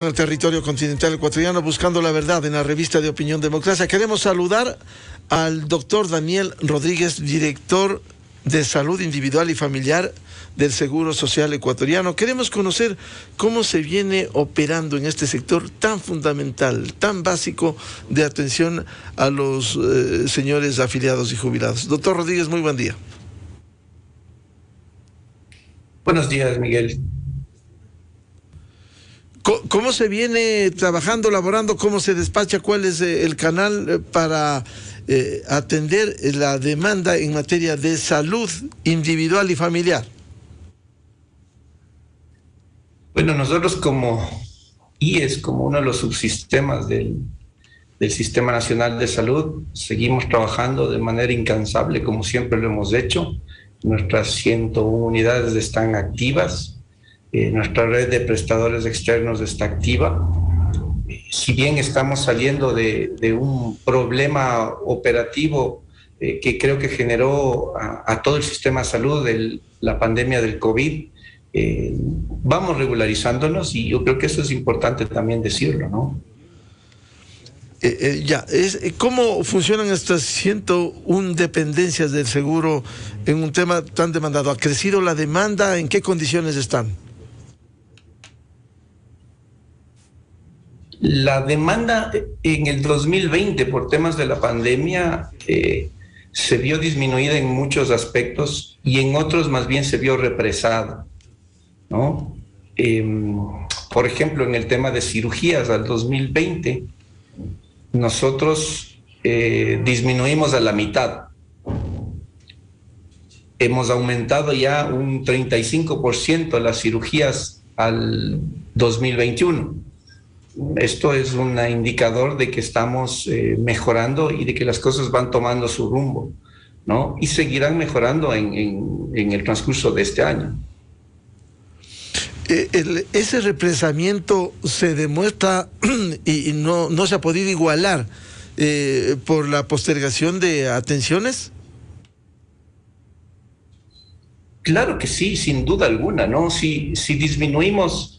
En el territorio continental ecuatoriano, buscando la verdad en la revista de Opinión Democracia. Queremos saludar al doctor Daniel Rodríguez, director de Salud Individual y Familiar del Seguro Social Ecuatoriano. Queremos conocer cómo se viene operando en este sector tan fundamental, tan básico de atención a los señores afiliados y jubilados. Doctor Rodríguez, muy buen día. Buenos días, Miguel. ¿Cómo se viene trabajando, laborando? ¿Cómo se despacha? ¿Cuál es el canal para atender la demanda en materia de salud individual y familiar? Bueno, nosotros como IES, como uno de los subsistemas del Sistema Nacional de Salud, seguimos trabajando de manera incansable, como siempre lo hemos hecho. Nuestras 101 unidades están activas. Nuestra red de prestadores externos está activa. Si bien estamos saliendo de un problema operativo que creo que generó a todo el sistema de salud la pandemia del COVID, vamos regularizándonos y yo creo que eso es importante también decirlo, ¿no? ¿Cómo funcionan estas 101 dependencias del seguro en un tema tan demandado? ¿Ha crecido la demanda? ¿En qué condiciones están? La demanda en el 2020 por temas de la pandemia se vio disminuida en muchos aspectos y en otros más bien se vio represada, ¿no? Por ejemplo, en el tema de cirugías al 2020, nosotros disminuimos a la mitad. Hemos aumentado ya un 35% las cirugías al 2021. Esto es un indicador de que estamos mejorando y de que las cosas van tomando su rumbo, ¿no? Y seguirán mejorando en el transcurso de este año. Ese represamiento se demuestra y no se ha podido igualar por la postergación de atenciones. Claro que sí, sin duda alguna, ¿no? Si disminuimos...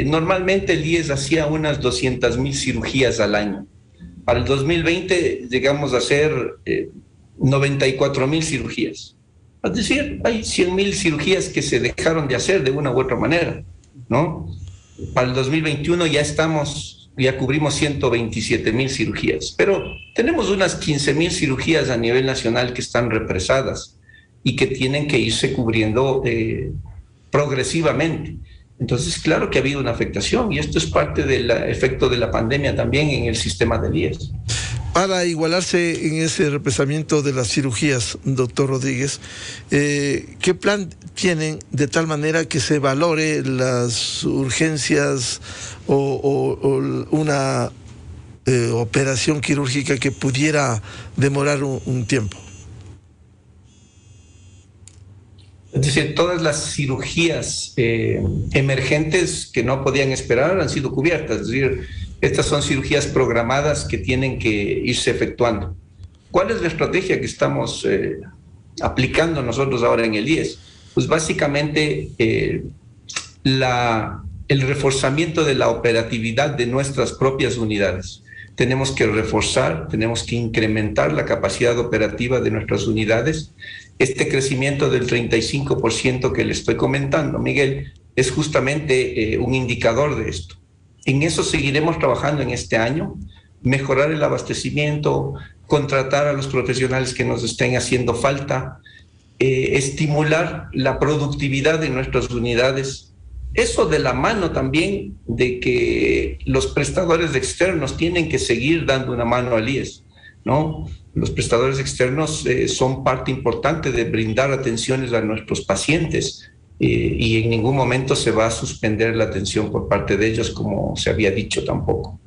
normalmente el IES hacía unas 200,000 cirugías al año. Para el 2020 llegamos a hacer 94,000 cirugías. Es decir, hay 100,000 cirugías que se dejaron de hacer de una u otra manera, ¿no? Para el 2021 ya cubrimos 127,000 cirugías, pero tenemos unas 15,000 cirugías a nivel nacional que están represadas y que tienen que irse cubriendo progresivamente. Entonces, claro que ha habido una afectación y esto es parte del efecto de la pandemia también en el sistema del IES. Para igualarse en ese represamiento de las cirugías, doctor Rodríguez, ¿qué plan tienen de tal manera que se valore las urgencias o una operación quirúrgica que pudiera demorar un tiempo? Es decir, todas las cirugías emergentes que no podían esperar han sido cubiertas. Es decir, estas son cirugías programadas que tienen que irse efectuando. ¿Cuál es la estrategia que estamos aplicando nosotros ahora en el IES? Pues básicamente el reforzamiento de la operatividad de nuestras propias unidades. Tenemos que reforzar, tenemos que incrementar la capacidad operativa de nuestras unidades. Este crecimiento del 35% que le estoy comentando, Miguel, es justamente un indicador de esto. En eso seguiremos trabajando en este año, mejorar el abastecimiento, contratar a los profesionales que nos estén haciendo falta, estimular la productividad de nuestras unidades. Eso de la mano también de que los prestadores externos tienen que seguir dando una mano al IES, ¿no? Los prestadores externos son parte importante de brindar atenciones a nuestros pacientes y en ningún momento se va a suspender la atención por parte de ellos, como se había dicho tampoco.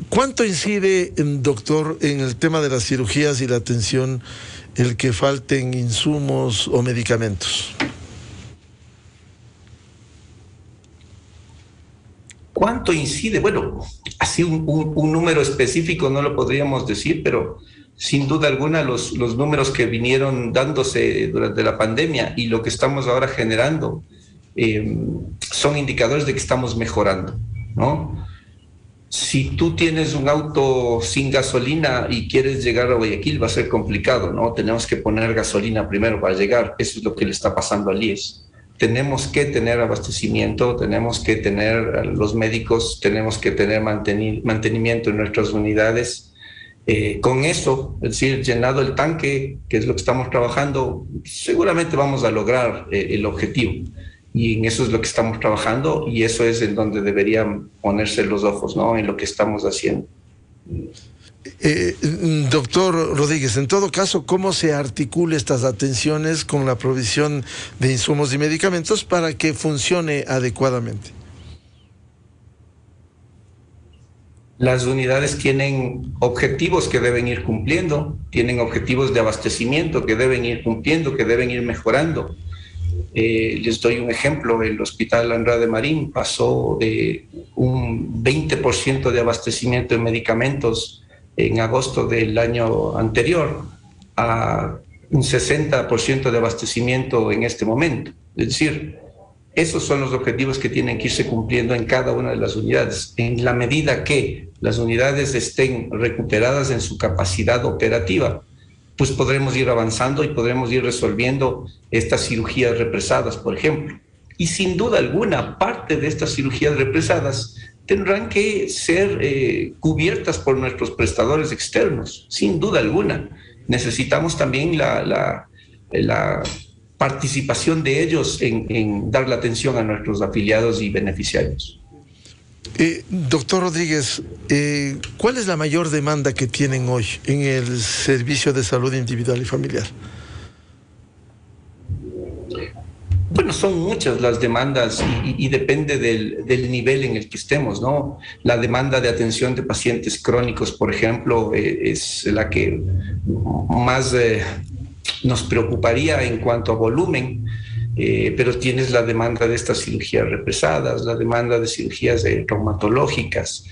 ¿Cuánto incide, doctor, en el tema de las cirugías y la atención el que falten insumos o medicamentos? ¿Cuánto incide? Bueno, así un número específico no lo podríamos decir, pero sin duda alguna los números que vinieron dándose durante la pandemia y lo que estamos ahora generando son indicadores de que estamos mejorando, ¿no? Si tú tienes un auto sin gasolina y quieres llegar a Guayaquil, va a ser complicado, ¿no? Tenemos que poner gasolina primero para llegar. Eso es lo que le está pasando al IES. Tenemos que tener abastecimiento, tenemos que tener los médicos, tenemos que tener mantenimiento en nuestras unidades. Con eso, es decir, llenado el tanque, que es lo que estamos trabajando, seguramente vamos a lograr el objetivo. Y en eso es lo que estamos trabajando y eso es en donde deberían ponerse los ojos, ¿no? En lo que estamos haciendo. Doctor Rodríguez, en todo caso, ¿cómo se articulan estas atenciones con la provisión de insumos y medicamentos para que funcione adecuadamente? Las unidades tienen objetivos que deben ir cumpliendo, tienen objetivos de abastecimiento que deben ir cumpliendo, que deben ir mejorando. Les doy un ejemplo, el Hospital Andrade Marín pasó de un 20% de abastecimiento de medicamentos en agosto del año anterior a un 60% de abastecimiento en este momento. Es decir, esos son los objetivos que tienen que irse cumpliendo en cada una de las unidades. En la medida que las unidades estén recuperadas en su capacidad operativa, pues podremos ir avanzando y podremos ir resolviendo estas cirugías represadas, por ejemplo. Y sin duda alguna, parte de estas cirugías represadas tendrán que ser cubiertas por nuestros prestadores externos, sin duda alguna. Necesitamos también la participación de ellos en dar la atención a nuestros afiliados y beneficiarios. Doctor Rodríguez, ¿cuál es la mayor demanda que tienen hoy en el servicio de salud individual y familiar? Bueno, son muchas las demandas y depende del nivel en el que estemos, ¿no? La demanda de atención de pacientes crónicos, por ejemplo, es la que más nos preocuparía en cuanto a volumen. Pero tienes la demanda de estas cirugías represadas, la demanda de cirugías traumatológicas,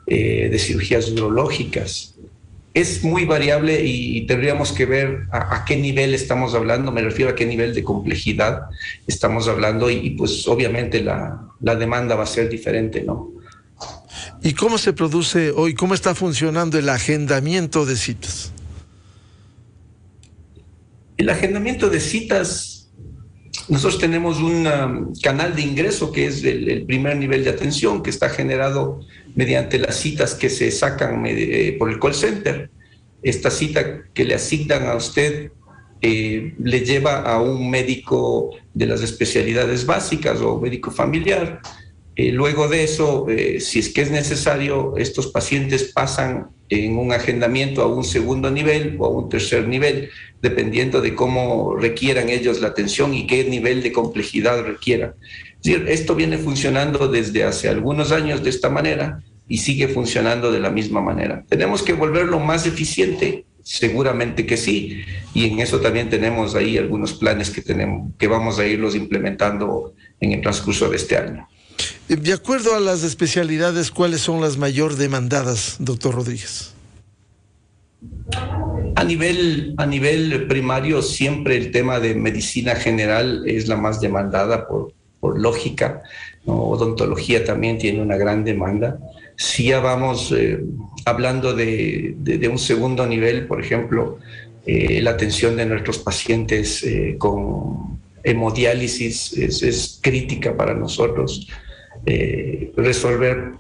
de cirugías urológicas. Es muy variable y tendríamos que ver a qué nivel estamos hablando, me refiero a qué nivel de complejidad estamos hablando y pues obviamente la demanda va a ser diferente, ¿no? ¿Y cómo se produce hoy, cómo está funcionando el agendamiento de citas? El agendamiento de citas... Nosotros tenemos un canal de ingreso que es el primer nivel de atención que está generado mediante las citas que se sacan por el call center. Esta cita que le asignan a usted le lleva a un médico de las especialidades básicas o médico familiar. Luego de eso, si es que es necesario, estos pacientes pasan en un agendamiento a un segundo nivel o a un tercer nivel, dependiendo de cómo requieran ellos la atención y qué nivel de complejidad requieran. Es decir, esto viene funcionando desde hace algunos años de esta manera y sigue funcionando de la misma manera. ¿Tenemos que volverlo más eficiente? Seguramente que sí, y en eso también tenemos ahí algunos planes que vamos a irlos implementando en el transcurso de este año. De acuerdo a las especialidades, ¿cuáles son las mayor demandadas, doctor Rodríguez? A nivel primario, siempre el tema de medicina general es la más demandada por lógica, ¿no? Odontología también tiene una gran demanda. Si ya vamos hablando de un segundo nivel, por ejemplo, la atención de nuestros pacientes con hemodiálisis es crítica para nosotros. Resolver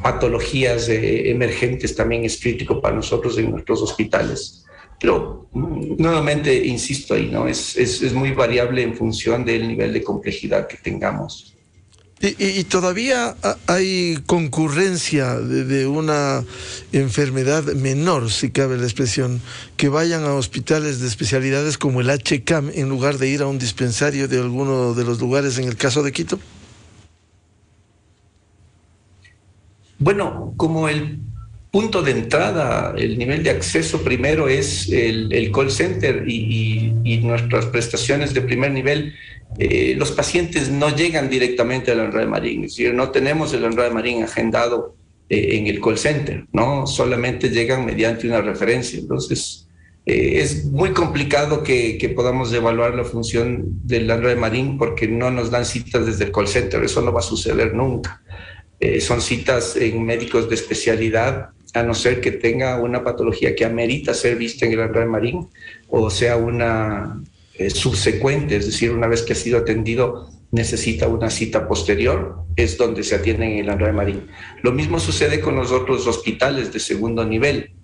patologías emergentes también es crítico para nosotros en nuestros hospitales. Pero nuevamente insisto ahí, ¿no? Es muy variable en función del nivel de complejidad que tengamos. Y todavía hay concurrencia de una enfermedad menor, si cabe la expresión, que vayan a hospitales de especialidades como el HCAM en lugar de ir a un dispensario de alguno de los lugares en el caso de Quito. Bueno, como el punto de entrada, el nivel de acceso primero es el call center y nuestras prestaciones de primer nivel, los pacientes no llegan directamente al Andrade Marín, es decir, no tenemos el Andrade Marín agendado en el call center, ¿no? Solamente llegan mediante una referencia. Entonces, Es muy complicado que podamos evaluar la función del André Marín porque no nos dan citas desde el call center, eso no va a suceder nunca. Son citas en médicos de especialidad, a no ser que tenga una patología que amerita ser vista en el André Marín o sea una subsecuente, es decir, una vez que ha sido atendido necesita una cita posterior, es donde se atiende en el André Marín. Lo mismo sucede con los otros hospitales de segundo nivel.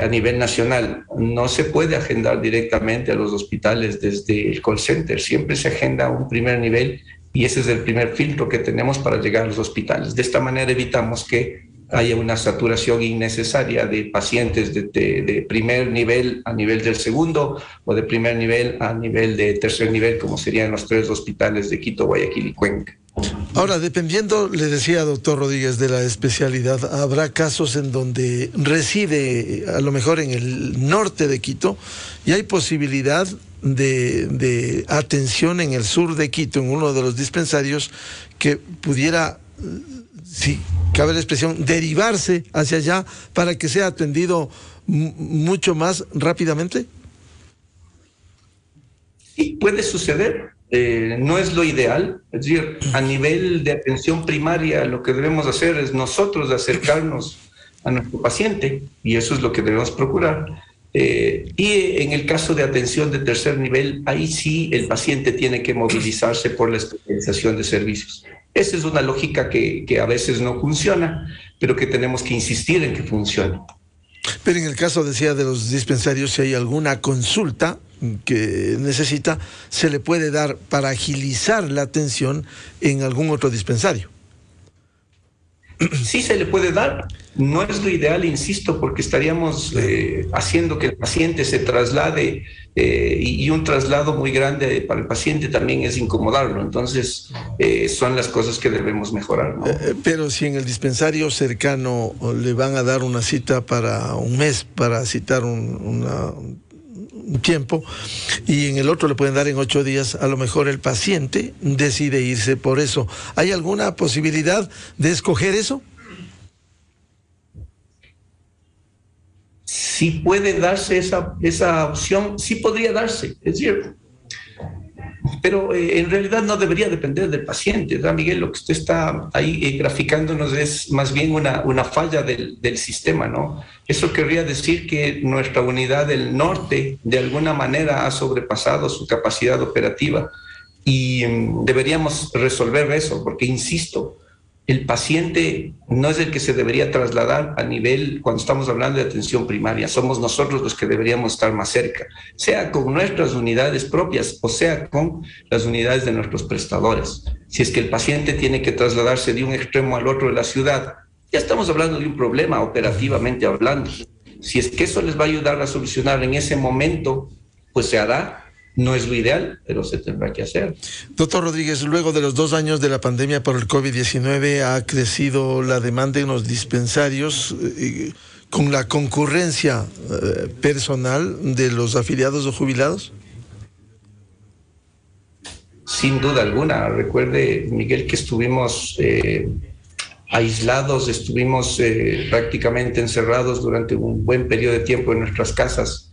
A nivel nacional, no se puede agendar directamente a los hospitales desde el call center, siempre se agenda a un primer nivel y ese es el primer filtro que tenemos para llegar a los hospitales. De esta manera evitamos que haya una saturación innecesaria de pacientes de primer nivel a nivel del segundo o de primer nivel a nivel de tercer nivel, como serían los 3 hospitales de Quito, Guayaquil y Cuenca. Ahora, dependiendo, le decía doctor Rodríguez, de la especialidad, habrá casos en donde reside a lo mejor en el norte de Quito y hay posibilidad de atención en el sur de Quito, en uno de los dispensarios, que pudiera, si cabe la expresión, derivarse hacia allá para que sea atendido mucho más rápidamente. Sí, puede suceder. No es lo ideal, es decir, a nivel de atención primaria lo que debemos hacer es nosotros acercarnos a nuestro paciente y eso es lo que debemos procurar. Y en el caso de atención de tercer nivel, ahí sí el paciente tiene que movilizarse por la especialización de servicios. Esa es una lógica que a veces no funciona, pero que tenemos que insistir en que funcione. Pero en el caso, decía, de los dispensarios, si hay alguna consulta que necesita, se le puede dar para agilizar la atención en algún otro dispensario. Sí se le puede dar, no es lo ideal, insisto, porque estaríamos haciendo que el paciente se traslade y un traslado muy grande para el paciente también es incomodarlo, entonces son las cosas que debemos mejorar, ¿no? Pero si en el dispensario cercano le van a dar una cita para un mes, para citar un tiempo, y en el otro le pueden dar en 8 días, a lo mejor el paciente decide irse por eso. ¿Hay alguna posibilidad de escoger eso? Sí puede darse esa opción, sí podría darse, es decir, pero en realidad no debería depender del paciente, ¿verdad, Miguel? Lo que usted está ahí graficándonos es más bien una falla del sistema, ¿no? Eso querría decir que nuestra unidad del norte de alguna manera ha sobrepasado su capacidad operativa y deberíamos resolver eso, porque insisto, el paciente no es el que se debería trasladar a nivel, cuando estamos hablando de atención primaria, somos nosotros los que deberíamos estar más cerca, sea con nuestras unidades propias o sea con las unidades de nuestros prestadores. Si es que el paciente tiene que trasladarse de un extremo al otro de la ciudad, ya estamos hablando de un problema operativamente hablando. Si es que eso les va a ayudar a solucionar en ese momento, pues se hará. No es lo ideal, pero se tendrá que hacer. Doctor Rodríguez, luego de los 2 años de la pandemia por el COVID-19, ha crecido la demanda en los dispensarios con la concurrencia personal de los afiliados o jubilados. Sin duda alguna. Recuerde, Miguel, que estuvimos aislados, estuvimos prácticamente encerrados durante un buen periodo de tiempo en nuestras casas.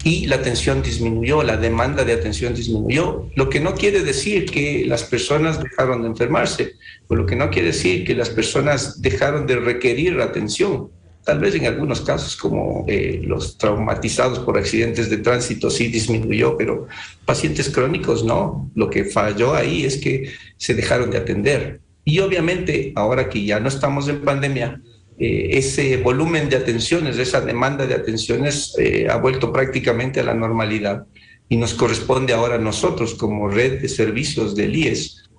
Y la atención disminuyó, la demanda de atención disminuyó, lo que no quiere decir que las personas dejaron de enfermarse, o lo que no quiere decir que las personas dejaron de requerir atención. Tal vez en algunos casos, como los traumatizados por accidentes de tránsito, sí disminuyó, pero pacientes crónicos no. Lo que falló ahí es que se dejaron de atender. Y obviamente, ahora que ya no estamos en pandemia, ese volumen de atenciones, esa demanda de atenciones ha vuelto prácticamente a la normalidad y nos corresponde ahora a nosotros como red de servicios del IES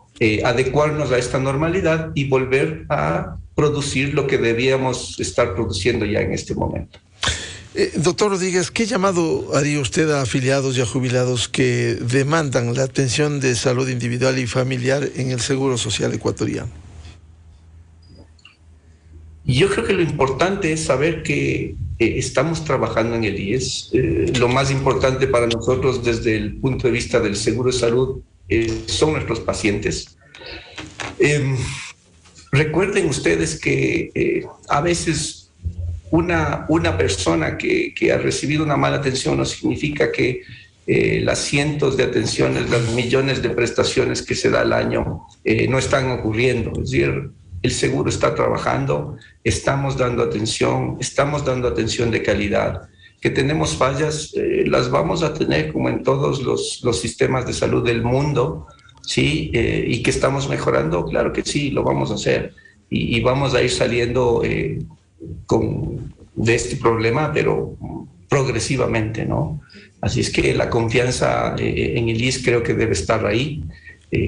adecuarnos a esta normalidad y volver a producir lo que debíamos estar produciendo ya en este momento. Doctor Rodríguez, ¿qué llamado haría usted a afiliados y a jubilados que demandan la atención de salud individual y familiar en el Seguro Social ecuatoriano? Yo creo que lo importante es saber que estamos trabajando en el IES. Lo más importante para nosotros desde el punto de vista del seguro de salud son nuestros pacientes. Recuerden ustedes que a veces una persona que ha recibido una mala atención no significa que las cientos de atenciones, las millones de prestaciones que se da al año no están ocurriendo. Es decir, el seguro está trabajando, estamos dando atención de calidad. Que tenemos fallas, las vamos a tener como en todos los sistemas de salud del mundo, ¿sí? Y que estamos mejorando, claro que sí, lo vamos a hacer. Y vamos a ir saliendo de este problema, pero progresivamente, ¿no? Así es que la confianza en el ISSSTE creo que debe estar ahí.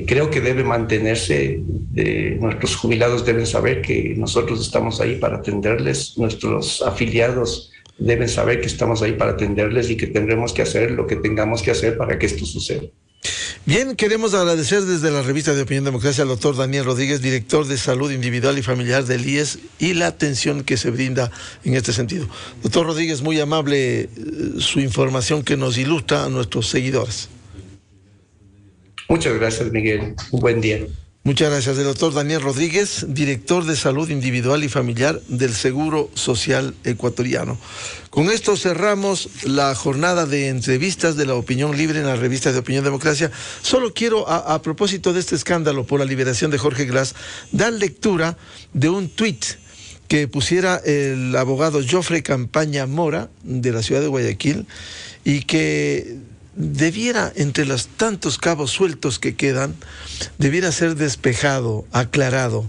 Creo que debe mantenerse. Nuestros jubilados deben saber que nosotros estamos ahí para atenderles. Nuestros afiliados deben saber que estamos ahí para atenderles y que tendremos que hacer lo que tengamos que hacer para que esto suceda. Bien, queremos agradecer desde la revista de Opinión Democracia al doctor Daniel Rodríguez, director de Salud Individual y Familiar del IES, y la atención que se brinda en este sentido. Doctor Rodríguez, muy amable su información que nos ilustra a nuestros seguidores. Muchas gracias, Miguel. Un buen día. Muchas gracias. El doctor Daniel Rodríguez, director de Salud Individual y Familiar del Seguro Social Ecuatoriano. Con esto cerramos la jornada de entrevistas de la opinión libre en la revista de Opinión Democracia. Solo quiero, a propósito de este escándalo por la liberación de Jorge Glas, dar lectura de un tuit que pusiera el abogado Joffrey Campaña Mora, de la ciudad de Guayaquil, y que debiera, entre los tantos cabos sueltos que quedan, debiera ser despejado, aclarado.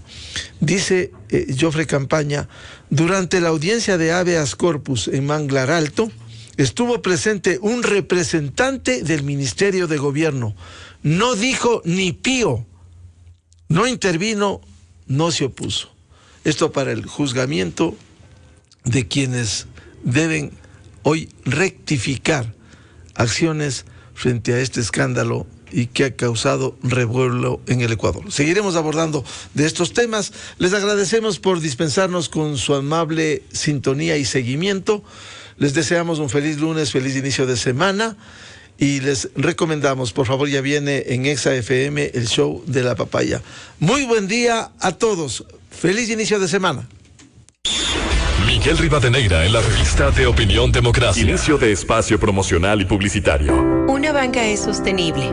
Dice Joffrey Campaña: durante la audiencia de habeas corpus en Manglar Alto, estuvo presente un representante del Ministerio de Gobierno. No dijo ni pío, no intervino, no se opuso. Esto para el juzgamiento de quienes deben hoy rectificar acciones frente a este escándalo y que ha causado revuelo en el Ecuador. Seguiremos abordando de estos temas. Les agradecemos por dispensarnos con su amable sintonía y seguimiento. Les deseamos un feliz lunes, feliz inicio de semana, y les recomendamos, por favor, ya viene en Exa FM el show de la papaya. Muy buen día a todos. Feliz inicio de semana. Miguel Rivadeneira en la revista de Opinión Democracia. Inicio de espacio promocional y publicitario. Una banca es sostenible.